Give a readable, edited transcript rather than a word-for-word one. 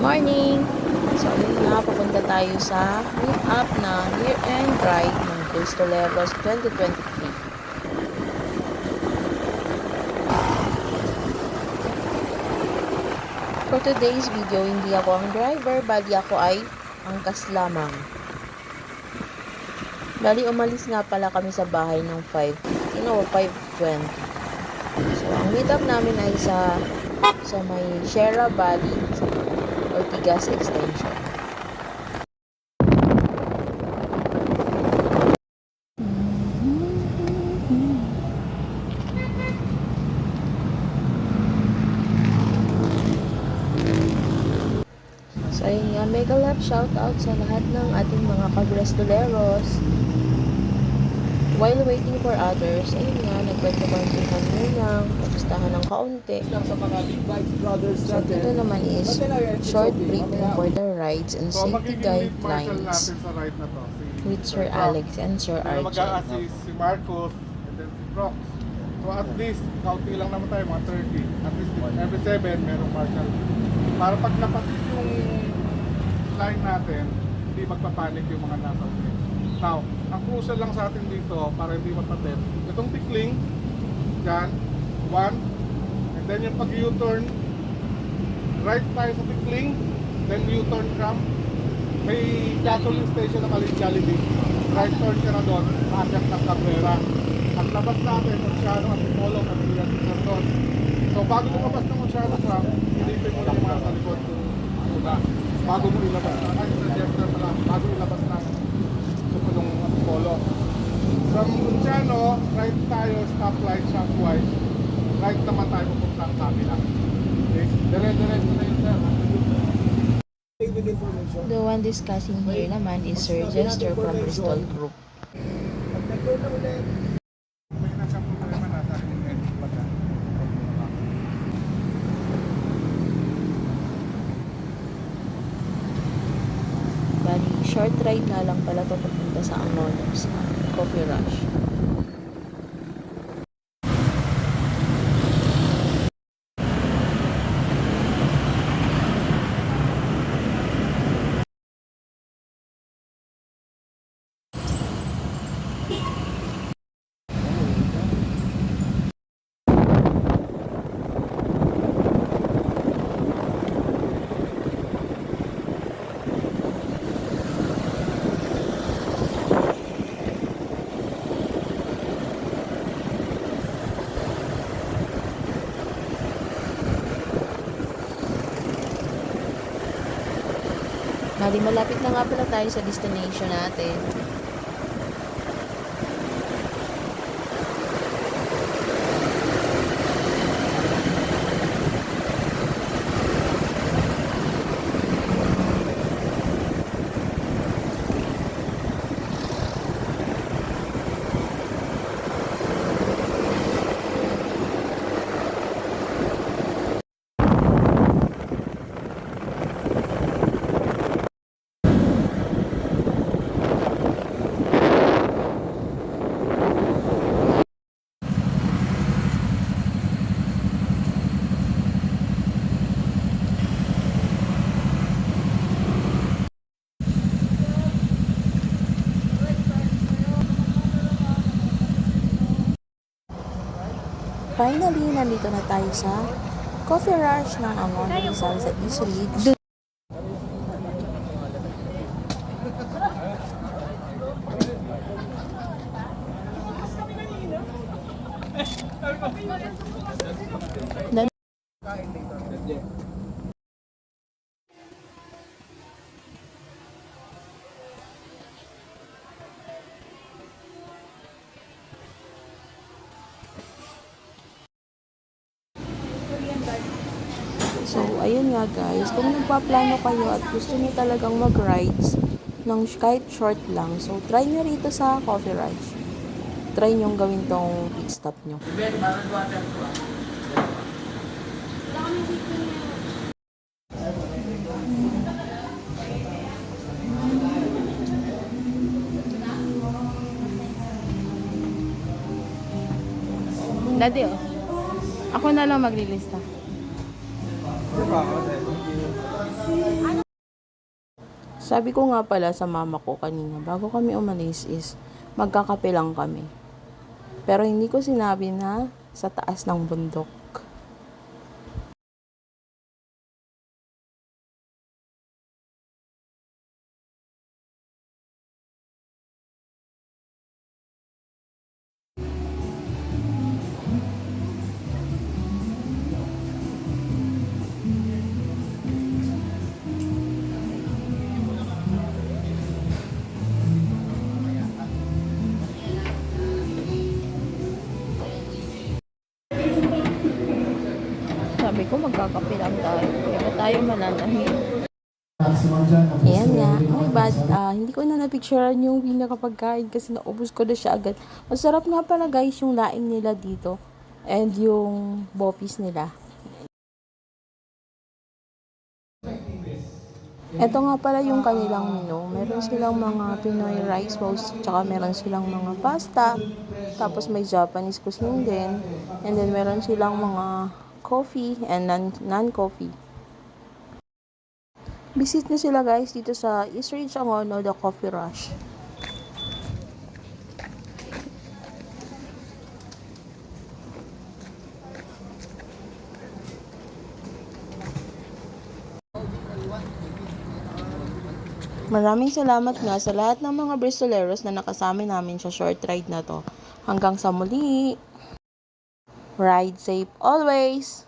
Morning! So, ayun nga, papunta tayo sa meet-up na year-end ride ng Cristoleros 2023. For today's video, hindi ako ang driver, bali ako ay angkas lamang. Bali, umalis nga pala kami sa bahay ng 5:15 o 5:20. So, ang meet-up namin ay sa may Sierra Valley, sa Ortigas Extension. So, ayun nga, mega love shoutout sa lahat ng ating mga ka-Cristoleros. While waiting for others, ayun nga, nagkwento-kwentuhan muna, kamustahan ng kaunti. So, dito naman is short briefing for the rides and safety guidelines with Sir Alex and Sir RJ. Mag-a-assist si Marcos and then si Brox. So at least, kaunti lang naman tayo, mga 30. At least every 7, merong marshal. Para pag napatid yung line natin, hindi magpapanik yung mga nasa ulit. Now, ang crucial lang sa atin dito, para hindi mapatid, itong tikling, dyan, 1, and then yung pag U-turn, right tayo sa tikling, then U-turn cam, may gasoline station na kalit Jollibee. Right turn ka na doon, maakyat ng Cabrera. At labas natin, Oceano at Polo, Pamilya at doon. So bago lumabas ng Oceano cam, ilipin mo lang mga sa likod muna. Bago mo ilabas na, ay sa Jester pala, bago ilabas na sumunong Polo. From Oceano, right tayo, stoplight, shopwise. Right naman tayo pupuntang Camila. Okay? Dire-diretso na yun, sir. The one discussing here naman is Sir Jester from Bristol Group. May nasa problema na sa akin yung edit baga. Bali, short ride na lang pala to papunta sa Angonos, Coffee Rush. Bali, malapit na nga pala tayo sa destination natin. Finally, nandito na tayo sa Coffee Rush ng Angono Rizal sa East Ridge. So, ayun nga guys, kung nagpaplano kayo at gusto niyo talagang mag-rides ng kahit short lang, so try nyo rito sa Coffee Rush. Try nyo gawin tong pit stop nyo. Daddy, oh. Ako na lang maglilista. Diba? Sabi ko nga pala sa mama ko kanina, bago kami umalis is magkakape lang kami. Pero hindi ko sinabi na sa taas ng bundok. Sabi ko magkakape lang tayo. Kaya ba tayo malalahin? Ayan nga. Oh, but hindi ko na napicturean yung pinakapagkain kasi naubos ko na siya agad. Masarap nga pala guys yung laing nila dito. And yung bopis nila. Ito nga pala yung kanilang menu. Meron silang mga Pinoy rice bowls, tsaka meron silang mga pasta. Tapos may Japanese cuisine din. And then meron silang mga coffee and non-coffee. Visit nyo sila guys dito sa East Ridge Angono, The Coffee Rush. Maraming salamat nga sa lahat ng mga Bristoleros na nakasama namin sa short ride na to. Hanggang sa muli! Ride safe always!